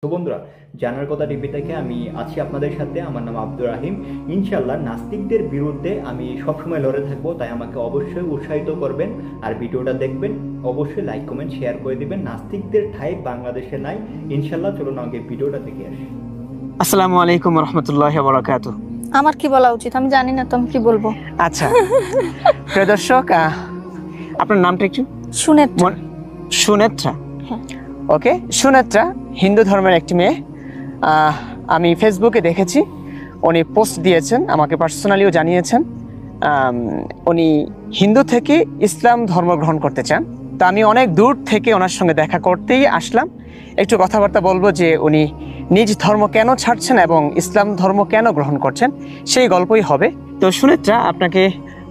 তো বন্ধুরা, জানার কথা টিভি থেকে আমি আছি আপনাদের সাথে। আমার নাম আব্দুর রাহিম। ইনশাল্লাহ নাস্তিকদের বিরুদ্ধে আমি সবসময় লড়ে থাকবো, তাই আমাকে অবশ্যই উৎসাহিত করবেন আর ভিডিওটা দেখবেন। অবশ্যই লাইক কমেন্ট শেয়ার করে দিবেন। নাস্তিকদের ঠাঁই বাংলাদেশে নাই ইনশাল্লাহ। চলুন আগে ভিডিওটা দেখে আসি। আসসালামু আলাইকুম রহমতুল্লাহি ওয়া বারাকাতুহু। আমার কি বলা উচিত আমি জানি না, তো আমি কি বলবো? আচ্ছা প্রিয় দর্শক, আপনার নামটা একটু? সুনেত্রা। সুনেত্রা, হ্যাঁ। ওকে, সুনেত্রা হিন্দু ধর্মের একটি মেয়ে। আমি ফেসবুকে দেখেছি উনি পোস্ট দিয়েছেন, আমাকে পার্সোনালিও জানিয়েছেন উনি হিন্দু থেকে ইসলাম ধর্ম গ্রহণ করতে চান। তো আমি অনেক দূর থেকে ওনার সঙ্গে দেখা করতেই আসলাম, একটু কথাবার্তা বলবো যে উনি নিজ ধর্ম কেন ছাড়ছেন এবং ইসলাম ধর্ম কেন গ্রহণ করছেন, সেই গল্পই হবে। তো সুনেত্রা, আপনাকে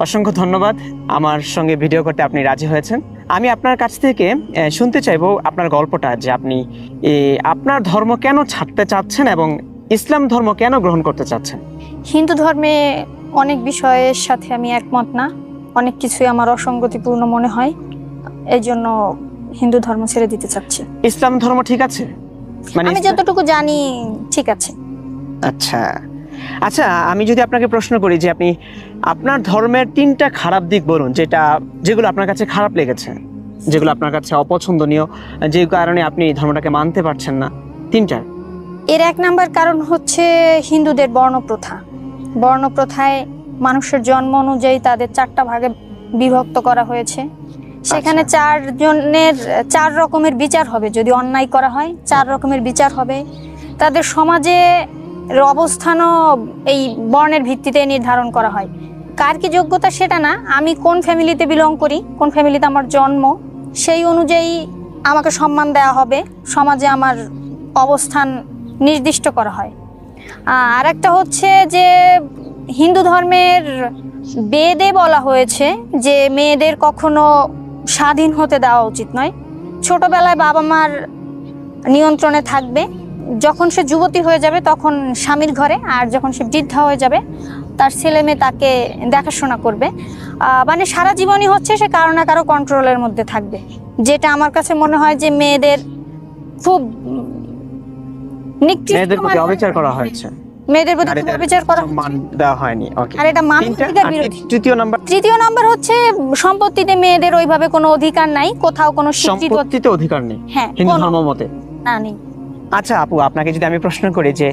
অসংখ্য ধন্যবাদ আমার সঙ্গে ভিডিও করতে আপনি রাজি হয়েছেন। আমি আপনার কাছ থেকে শুনতে চাইবো আপনার গল্পটা, যে আপনি আপনার ধর্ম কেন ছাড়তে চাচ্ছেন এবং ইসলাম ধর্ম কেন গ্রহণ করতে চাচ্ছেন। হিন্দু ধর্মে অনেক বিষয়ের সাথে আমি একমত না, অনেক কিছুই আমার অসঙ্গতিপূর্ণ মনে হয়, এই জন্য হিন্দু ধর্ম ছেড়ে দিতে চাচ্ছি। ইসলাম ধর্ম ঠিক আছে? মানে আমি যতটুকু জানি ঠিক আছে। আচ্ছা আচ্ছা, আমি যদি আপনাকে প্রশ্ন করি যে আপনি আপনার ধর্মের তিনটা খারাপ দিক বলুন, যেগুলো আপনার কাছে খারাপ লেগেছে, যেগুলো আপনার কাছে অপছন্দনীয়, যে কারণে আপনি ধর্মটাকে মানতে পারছেন না, তিনটা। এর এক নাম্বার কারণ হচ্ছে হিন্দুদের বর্ণপ্রথা। বর্ণপ্রথায় মানুষের জন্ম অনুযায়ী তাদের চারটা ভাগে বিভক্ত করা হয়েছে। সেখানে চার রকমের বিচার হবে। যদি অন্যায় করা হয় 4 রকমের বিচার হবে। তাদের সমাজে অবস্থানও এই বর্ণের ভিত্তিতে নির্ধারণ করা হয়। কার কি যোগ্যতা সেটা না, আমি কোন ফ্যামিলিতে বিলং করি, কোন ফ্যামিলিতে আমার জন্ম, সেই অনুযায়ী আমাকে সম্মান দেওয়া হবে, সমাজে আমার অবস্থান নির্দিষ্ট করা হয়। আর একটা হচ্ছে যে হিন্দু ধর্মের বেদে বলা হয়েছে যে মেয়েদের কখনো স্বাধীন হতে দেওয়া উচিত নয়, ছোটবেলায় বাবা মার নিয়ন্ত্রণে থাকবে, যখন সে যুবতী হয়ে যাবে তখন স্বামীর ঘরে, আর যখন সে বৃদ্ধা হয়ে যাবে তার ছেলে মেয়ে তাকে দেখাশোনা করবে। মানে সারা জীবনই হচ্ছে সে কারো না কারো কন্ট্রোলের মধ্যে থাকবে, যেটা আমার কাছে মনে হয় যে মেয়েদের খুব অবিচার করা হয়েছে, মেয়েদের প্রতি খুব অবিচার করা দেওয়া হয়নি। আর এটা মানবাধিকার বিরোধী। তৃতীয় নাম্বার হচ্ছে সম্পত্তিতে মেয়েদের ওইভাবে কোনো অধিকার নাই, কোথাও কোনো সম্পত্তিতে অধিকার নেই হিন্দু ধর্ম মতে। না, নেই। আচ্ছা আপু, আপনাকে যদি আমি প্রশ্ন করি যে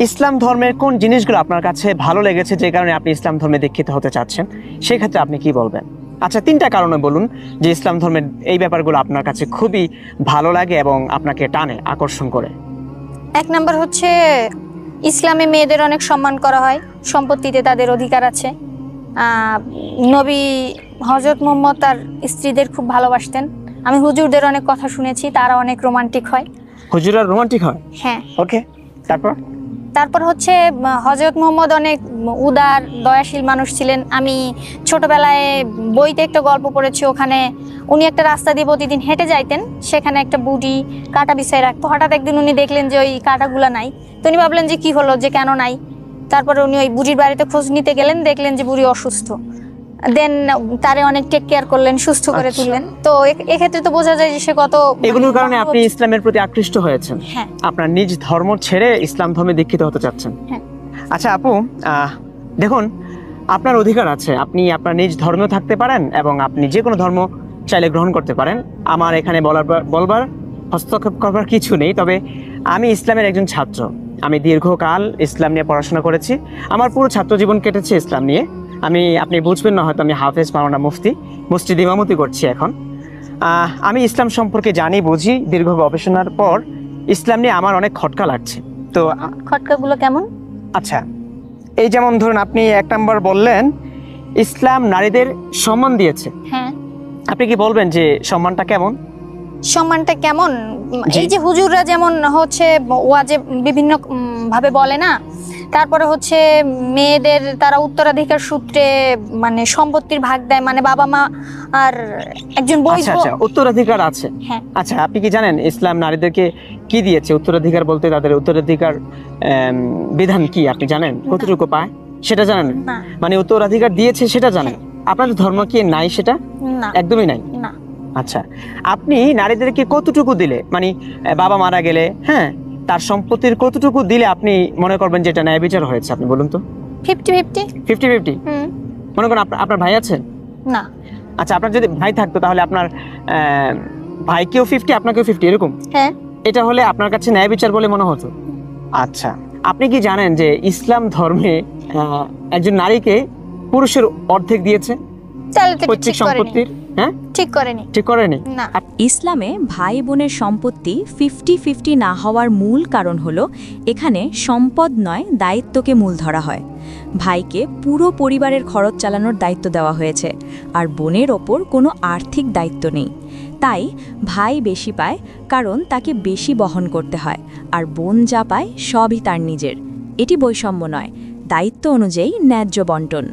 ইসলাম ধর্মের কোন জিনিসগুলো আপনার কাছে ভালো লেগেছে, যে কারণে আপনি ইসলাম ধর্মে দীক্ষিত হতে চাচ্ছেন, সেই ক্ষেত্রে আপনি কি বলবেন? আচ্ছা, তিনটা কারণে বলুন যে ইসলাম ধর্মের এই ব্যাপারগুলো আপনার কাছে খুবই ভালো লাগে এবং আপনাকে টানে, আকর্ষণ করে। এক নাম্বার হচ্ছে ইসলামে মেয়েদের অনেক সম্মান করা হয়, সম্পত্তিতে তাদের অধিকার আছে। নবী হযরত মুহাম্মদ তার স্ত্রীদের খুব ভালোবাসতেন। আমি হুজুরদের অনেক কথা শুনেছি, তারা অনেক রোমান্টিক হয়। হুজুররা রোমান্টিক হয়? হ্যাঁ। ওকে, তারপর হচ্ছে হযরত মুহাম্মদ অনেক উদার দয়াশীল মানুষ ছিলেন। আমি ছোটবেলায় বইতে একটা গল্প পড়েছি, ওখানে উনি একটা রাস্তা দিয়ে প্রতিদিন হেঁটে যাইতেন, সেখানে একটা বুড়ি কাঁটা বিছায় রাখতো। হঠাৎ একদিন উনি দেখলেন যে ওই কাঁটাগুলা নাই, তো উনি ভাবলেন যে কি হলো, যে কেন নাই। তারপরে উনি ওই বুড়ির বাড়িতে খোঁজ নিতে গেলেন, দেখলেন যে বুড়ি অসুস্থ। দেন তারে অনেক টেক কেয়ার করলেন, সুস্থ করে তুললেন। তো এক্ষেত্রে তো বোঝা যায় যে সে কত, এগুলোর কারণে আপনি ইসলামের প্রতি আকৃষ্ট হয়েছেন। হ্যাঁ। আপনার নিজ ধর্ম ছেড়ে ইসলাম ধর্মে দীক্ষিত হতে চাচ্ছেন। হ্যাঁ। আচ্ছা আপু, দেখুন, আপনার অধিকার আছে, আপনি আপনার নিজ ধর্মেও থাকতে পারেন এবং আপনি যে কোনো ধর্ম চাইলে গ্রহণ করতে পারেন। আমার এখানে বলবার হস্তক্ষেপ করবার কিছু নেই। তবে আমি ইসলামের একজন ছাত্র, আমি দীর্ঘকাল ইসলাম নিয়ে পড়াশোনা করেছি, আমার পুরো ছাত্র জীবন কেটেছে ইসলাম নিয়ে। আপনি বুঝবেন না হয়তো, আমি হাফেজ মাওলানা মুফতি, মসজিদ ইমামতি করছি এখন। আমি ইসলাম সম্পর্কে জানি, বুঝি। দীর্ঘ গবেষণার পর ইসলাম নিয়ে আমার অনেক খটকা লাগছে। তো খটকাগুলো কেমন? আচ্ছা, এই যেমন ধরুন, আপনি এক নাম্বার বললেন ইসলাম নারীদের সম্মান দিয়েছে। হ্যাঁ। আপনি কি বলবেন যে সম্মানটা কেমন? সম্মানটা কেমন? এই যে হুজুররা যেমন হচ্ছে ওয়াজে বিভিন্ন ভাবে বলে না, তারপরে হচ্ছে মেয়েদের তারা উত্তরাধিকার সূত্রে মানে সম্পত্তির ভাগ দেয়, মানে বাবা মা আর একজন বৈধ। আচ্ছা, উত্তরাধিকার আছে। হ্যাঁ। আচ্ছা, আপনি কি জানেন ইসলাম নারীদেরকে কি দিয়েছে? উত্তরাধিকার বলতে তাদের উত্তরাধিকার বিধান কি আপনি জানেন? কতটুকু পায় সেটা জানেন? মানে উত্তরাধিকার দিয়েছে সেটা জানেন? আপনাদের ধর্ম কি নাই সেটা? একদমই নাই। না। আচ্ছা, আপনি নারীদেরকে কতটুকু দিলে, মানে বাবা মারা গেলে, হ্যাঁ, তার সম্পত্তির কতটুকু দিলে আপনি মনে করবেন যে এটা ন্যায় বিচার হয়েছে, আপনি বলুন তো। 50-50। 50-50? মনে করেন আপনার ভাই আছেন? না। আচ্ছা, আপনার যদি ভাই থাকতো তাহলে আপনার ভাইকেও 50, আপনাকেও 50, এরকম? হ্যাঁ। এটা হলে আপনার কাছে ন্যায় বিচার বলে মনে হতো? আচ্ছা, আপনি কি জানেন যে ইসলাম ধর্মে একজন নারীকে পুরুষের অর্ধেক দিয়েছে তাহলে তো পৈতৃক ঠিক করেনি। সম্পত্তির? হ্যাঁ, ঠিক করেনি। ঠিক করেনি? না। ইসলামে ভাই বোনের সম্পত্তি 50-50 না হওয়ার মূল কারণ হলো এখানে সম্পদ নয়, দায়িত্বকে মূল ধরা হয়। ভাইকে পুরো পরিবারের খরচ চালানোর দায়িত্ব দেওয়া হয়েছে, আর বোনের ওপর কোনো আর্থিক দায়িত্ব নেই। তাই ভাই বেশি পায় কারণ তাকে বেশি বহন করতে হয়, আর বোন যা পায় সবই তার নিজের। এটি বৈষম্য নয়, দায়িত্ব অনুযায়ী ন্যায্য বন্টন।